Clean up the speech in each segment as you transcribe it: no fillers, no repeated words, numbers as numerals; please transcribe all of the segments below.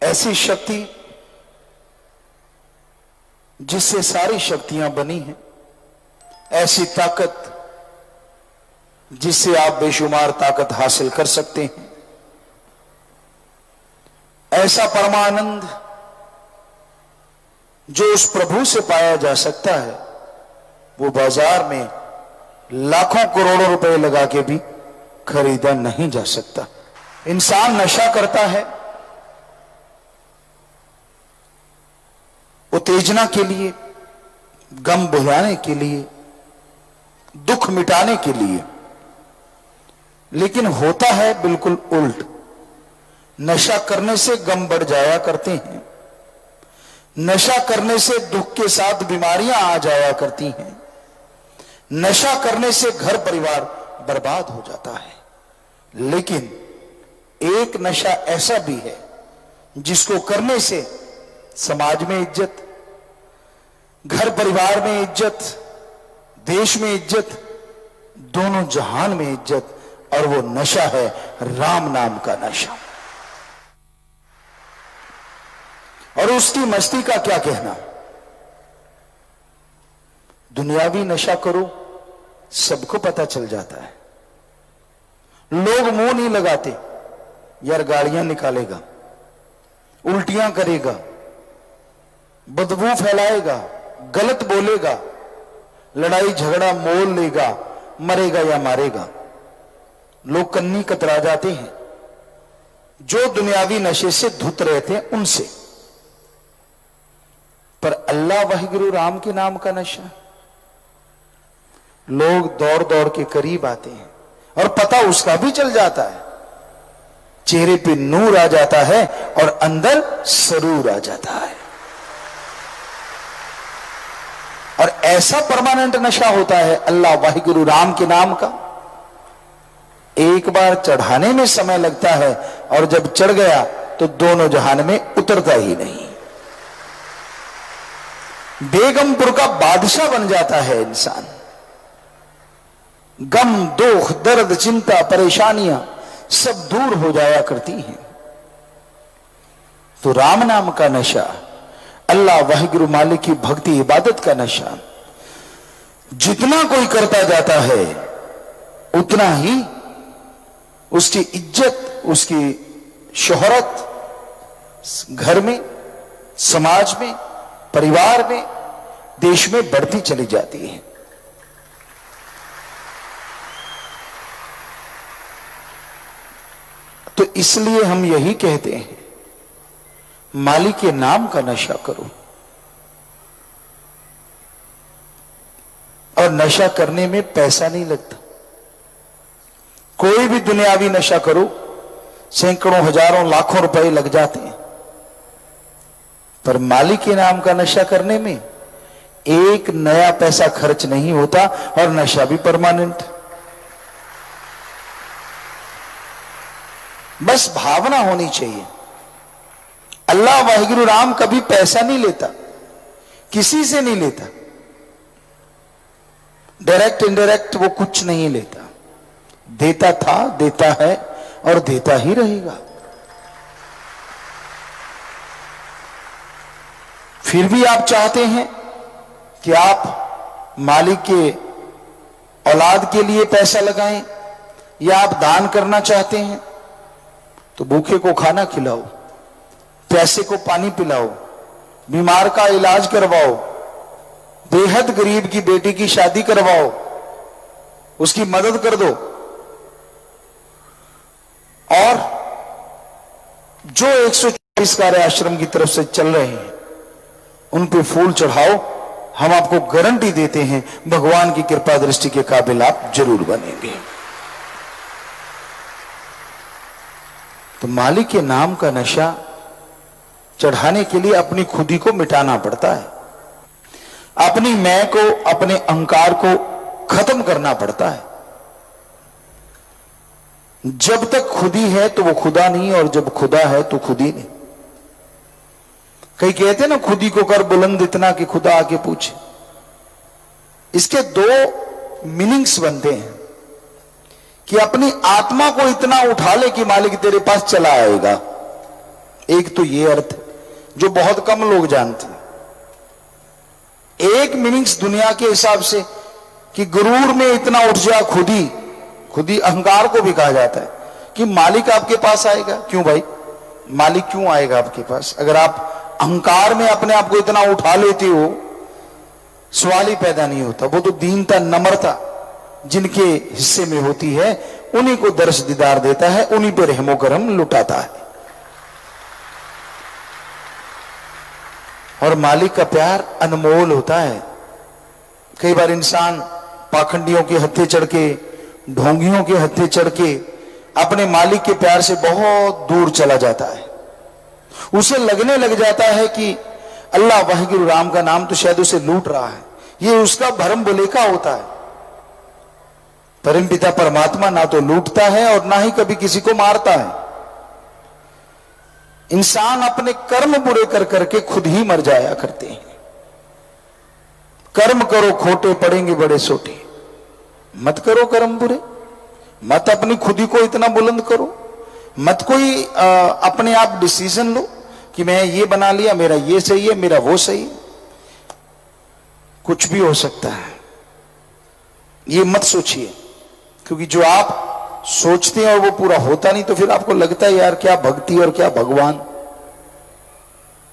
ऐसी शक्ति जिससे सारी शक्तियां बनी हैं, ऐसी ताकत जिससे आप बेशुमार ताकत हासिल कर सकते हैं, ऐसा परमानंद जो उस प्रभु से पाया जा सकता है, वो बाजार में लाखों करोड़ों रुपए लगा के भी खरीदा नहीं जा सकता। इंसान नशा करता है उत्तेजना के लिए, गम भुलाने के लिए, दुख मिटाने के लिए, लेकिन होता है बिल्कुल उल्ट। नशा करने से गम बढ़ जाया करते हैं, नशा करने से दुख के साथ बीमारियां आ जाया करती हैं, नशा करने से घर परिवार बर्बाद हो जाता है। लेकिन एक नशा ऐसा भी है जिसको करने से समाज में इज्जत, घर परिवार में इज्जत, देश में इज्जत, दोनों जहान में इज्जत, और वो नशा है राम नाम का नशा। और उसकी मस्ती का क्या कहना। दुनियावी नशा करो, सबको पता चल जाता है, लोग मुंह नहीं लगाते, यार गालियां निकालेगा, उल्टियां करेगा, बदबू फैलाएगा, गलत बोलेगा, लड़ाई झगड़ा मोल लेगा, मरेगा या मारेगा। लोग कन्नी कतरा जाते हैं जो दुनियावी नशे से धुत रहे थे उनसे। पर अल्लाह वाहिगुरु राम के नाम का नशा, लोग दौड़ दौड़ के करीब आते हैं और पता उसका भी चल जाता है, चेहरे पे नूर आ जाता है और अंदर सरूर आ जाता है। और ऐसा परमानेंट नशा होता है अल्लाह वाहिगुरु राम के नाम का, एक बार चढ़ाने में समय लगता है और जब चढ़ गया तो दोनों जहान में उतरता ही नहीं। बेगमपुर का बादशाह बन जाता है इंसान। गम, दुख, दर्द, चिंता, परेशानियां सब दूर हो जाया करती हैं। तो राम नाम का नशा, अल्लाह वाहिगुरु मालिक की भक्ति इबादत का नशा, जितना कोई करता जाता है उतना ही उसकी इज्जत, उसकी शोहरत घर में, समाज में, परिवार में, देश में बढ़ती चली जाती है। तो इसलिए हम यही कहते हैं, मालिक के नाम का नशा करो। और नशा करने में पैसा नहीं लगता। कोई भी दुनियावी नशा करो, सैकड़ों, हजारों, लाखों रुपए लग जाते हैं। पर मालिक के नाम का नशा करने में एक नया पैसा खर्च नहीं होता और नशा भी परमानेंट। बस भावना होनी चाहिए। अल्लाह वाहिगुरु राम कभी पैसा नहीं लेता, किसी से नहीं लेता, डायरेक्ट इनडायरेक्ट वो कुछ नहीं लेता। देता था, देता है और देता ही रहेगा। फिर भी आप चाहते हैं कि आप मालिक के औलाद के लिए पैसा लगाएं या आप दान करना चाहते हैं, तो भूखे को खाना खिलाओ, प्यासे को पानी पिलाओ, बीमार का इलाज करवाओ, बेहद गरीब की बेटी की शादी करवाओ, उसकी मदद कर दो। और जो 124 कार्य आश्रम की तरफ से चल रहे हैं उन पे फूल चढ़ाओ। हम आपको गारंटी देते हैं भगवान की कृपा दृष्टि के काबिल आप जरूर बनेंगे। तो मालिक के नाम का नशा चढ़ाने के लिए अपनी खुदी को मिटाना पड़ता है, अपनी मैं को, अपने अहंकार को खत्म करना पड़ता है। जब तक खुदी है तो वो खुदा नहीं, और जब खुदा है तो खुदी नहीं। कई कहते हैं ना, खुदी को कर बुलंद इतना कि खुदा आके पूछे। इसके दो मीनिंग्स बनते हैं कि अपनी आत्मा को इतना उठा ले कि मालिक तेरे पास चला आएगा, एक तो ये अर्थ है जो बहुत कम लोग जानते हैं। एक मीनिंग्स दुनिया के हिसाब से कि गुरूर में इतना उठ जा, खुद ही अहंकार को भी कहा जाता है कि मालिक आपके पास आएगा। क्यों भाई, मालिक क्यों आएगा आपके पास? अगर आप अहंकार में अपने आप को इतना उठा लेते हो, सवाल ही पैदा नहीं होता। वो तो दीनता, नम्रता जिनके हिस्से में होती है, उन्हीं को दर्श दीदार देता है, उन्हीं पे रहमो करम लुटाता है। और मालिक का प्यार अनमोल होता है। कई बार इंसान पाखंडियों के हत्थे चढ़ के, ढोंगियों के हत्थे चढ़ के अपने मालिक के प्यार से बहुत दूर चला जाता है। उसे लगने लग जाता है कि अल्लाह वाहिगुरु राम का नाम तो शायद उसे लूट रहा है। ये उसका भरम भुलेखा होता है। परमपिता परमात्मा ना तो लूटता है और ना ही कभी किसी को मारता है। इंसान अपने कर्म बुरे कर करके खुद ही मर जाया करते हैं। कर्म करो खोटे, पड़ेंगे बड़े सोटे। मत करो कर्म बुरे, मत अपनी खुदी को इतना बुलंद करो, मत कोई अपने आप डिसीजन लो कि मैं ये बना लिया, मेरा ये सही है, मेरा वो सही है। कुछ भी हो सकता है, ये मत सोचिए। क्योंकि जो आप सोचते हैं और वो पूरा होता नहीं, तो फिर आपको लगता है यार क्या भक्ति और क्या भगवान।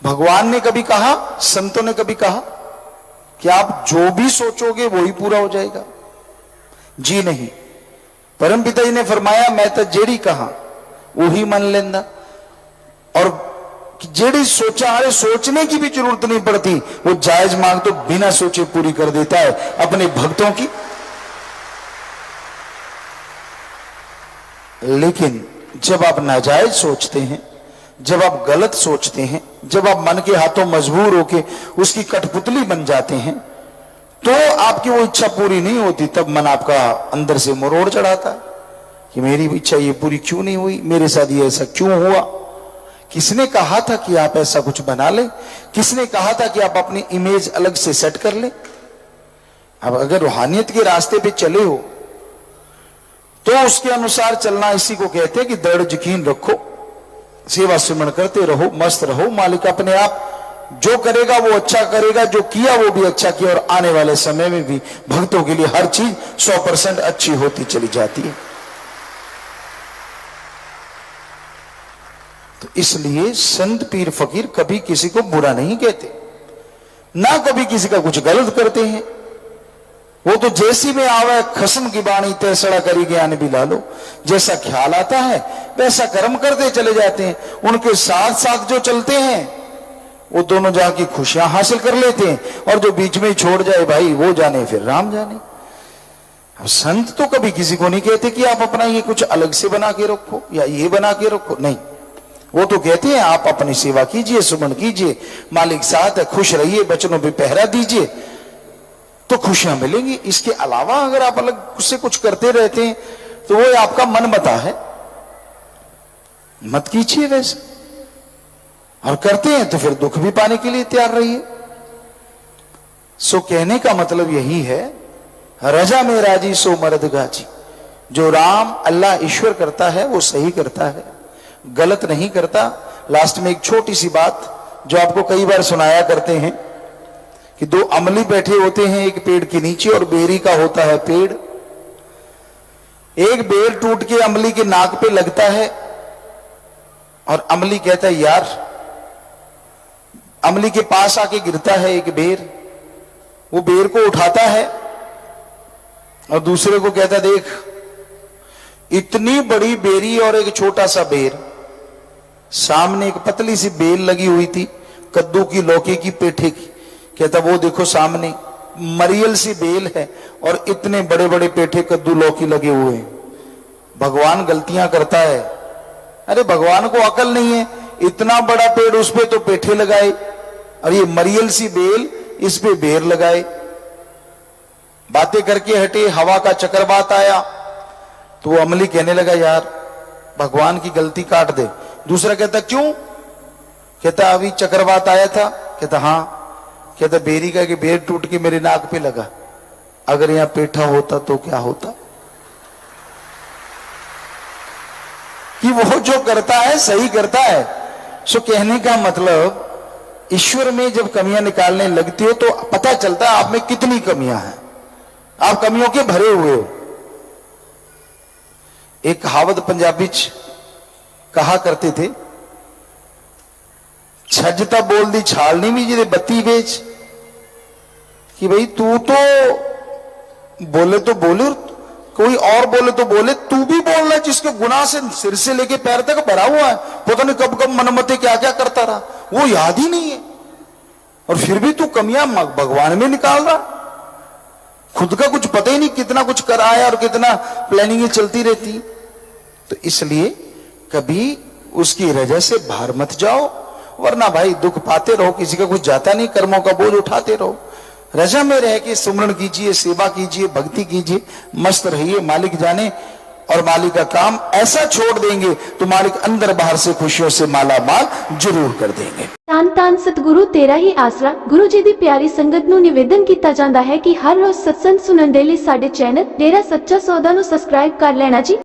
भगवान ने कभी कहा, संतों ने कभी कहा कि आप जो भी सोचोगे वो ही पूरा हो जाएगा? जी नहीं। परमपिता जी ने फरमाया, मैं तो जेड़ी कहा वो ही मन लेंदा। और जेड़ी सोचा, अरे सोचने की भी जरूरत नहीं पड़ती, वो जायज मांग तो बिना सोचे पूरी कर देता है अपने भक्तों की। लेकिन जब आप नाजायज सोचते हैं, जब आप गलत सोचते हैं, जब आप मन के हाथों मजबूर होके उसकी कठपुतली बन जाते हैं, तो आपकी वो इच्छा पूरी नहीं होती। तब मन आपका अंदर से मरोड़ चढ़ाता है कि मेरी इच्छा ये पूरी क्यों नहीं हुई, मेरे साथ ये ऐसा क्यों हुआ। किसने कहा था कि आप ऐसा कुछ बना लें? किसने कहा था कि आप अपनी इमेज अलग से सेट कर लें? अब अगर रूहानियत के रास्ते पे चले हो तो उसके अनुसार चलना, इसी को कहते हैं कि दृढ़ यकीन रखो, सेवा सुमन करते रहो, मस्त रहो। मालिक अपने आप जो करेगा वो अच्छा करेगा, जो किया वो भी अच्छा किया। और आने वाले समय में भी भक्तों के लिए हर चीज 100% अच्छी होती चली जाती है। तो इसलिए संत पीर फकीर कभी किसी को बुरा नहीं कहते, ना कभी किसी का कुछ गलत करते हैं। वो तो जैसी में आवे खसम की बाणी तैसड़ा करी ज्ञान भी ला लो। जैसा ख्याल आता है वैसा कर्म करते चले जाते हैं। उनके साथ साथ जो चलते हैं वो दोनों जाके खुशियां हासिल कर लेते हैं, और जो बीच में ही छोड़ जाए भाई वो जाने फिर राम जाने। अब संत तो कभी किसी को नहीं कहते कि आप अपना ये कुछ अलग से बना के रखो या ये बना के रखो, नहीं। वो तो कहते हैं आप अपनी सेवा कीजिए, सुमन कीजिए, मालिक साथ है, खुश रहिए, बचनों पे पहरा दीजिए तो खुशियां मिलेंगी। इसके अलावा अगर आप अलग से कुछ करते रहते हैं तो वो आपका मन मता है, मत कीजिए वैसे। और करते हैं तो फिर दुख भी पाने के लिए तैयार रहिए। सो कहने का मतलब यही है, रजा में राजी सो मर्द गाजी। जो राम अल्लाह ईश्वर करता है वो सही करता है, गलत नहीं करता। लास्ट में एक छोटी सी बात जो आपको कई बार सुनाया करते हैं कि दो अमली बैठे होते हैं एक पेड़ के नीचे, और बेरी का होता है पेड़। एक बेर टूट के अमली के नाक पे लगता है और अमली कहता है यार, अमली के पास आके गिरता है एक बेर, वो बेर को उठाता है और दूसरे को कहता है देख, इतनी बड़ी बेरी और एक छोटा सा बेर, सामने एक पतली सी बेल लगी हुई थी कद्दू की, लौकी की, पेठे की। कहता वो देखो सामने मरियल सी बेल है और इतने बड़े बड़े पेठे कद्दू लौकी लगे हुए हैं। भगवान गलतियां करता है। अरे भगवान को अकल नहीं है, इतना बड़ा पेड़ उस पे तो पेठे लगाए और ये मरियल सी बेल इस पे बेर लगाए। बातें करके हटे, हवा का चक्रवात आया तो वो अमली कहने लगा यार भगवान की गलती काट दे। दूसरा कहता क्यों? कहता अभी चक्रवात आया था। कहता हाँ। कहता बेरी का कि बेर टूट के मेरे नाक पे लगा, अगर यहां पेठा होता तो क्या होता। कि वो जो करता है सही करता है, सो कहने का मतलब ईश्वर में जब कमियां निकालने लगती हो तो पता चलता है आप में कितनी कमियां हैं, आप कमियों के भरे हुए हो। एक कहावत पंजाबी च कहा करते थे, छजता बोल दी छाल नहीं भी जिदे बत्ती बेच, कि भाई तू तो बोले तो बोले, कोई और बोले तो बोले, तू भी बोलना जिसके गुनाह से सिर से लेके पैर तक भरा हुआ है, पता नहीं कब कब मनमते क्या क्या करता रहा, वो याद ही नहीं है, और फिर भी तू कमियां भगवान में निकाल रहा, खुद का कुछ पता ही नहीं, कितना कुछ कराया और कितना प्लानिंग चलती रहती। तो इसलिए कभी उसकी रजा से बाहर मत जाओ, वरना भाई दुख पाते रहो, किसी का कुछ जाता नहीं, कर्मों का बोझ उठाते रहो। रजा में रह के सुमरण कीजिए, सेवा कीजिए, भक्ति कीजिए, मस्त रहिए, मालिक जाने। और मालिक का काम ऐसा छोड़ देंगे तो मालिक अंदर बाहर से खुशियों से माला माल जरूर कर देंगे। ਧੰਨ ਧੰਨ ਸਤਿਗੁਰੂ ਤੇਰਾ ਹੀ ਆਸਰਾ। ਗੁਰੂ ਜੀ ਦੀ ਪਿਆਰੀ ਸੰਗਤ ਨੂੰ ਨਿਵੇਦਨ ਕੀਤਾ ਜਾਂਦਾ ਹੈ ਕਿ ਹਰ ਰੋਜ਼ ਸਤਸੰਗ ਸੁਣਨ ਦੇ ਲਈ ਸਾਡੇ ਚੈਨਲ ਡੇਰਾ ਸੱਚਾ ਸੌਦਾ ਨੂੰ ਸਬਸਕ੍ਰਾਈਬ ਕਰ ਲੈਣਾ ਜੀ।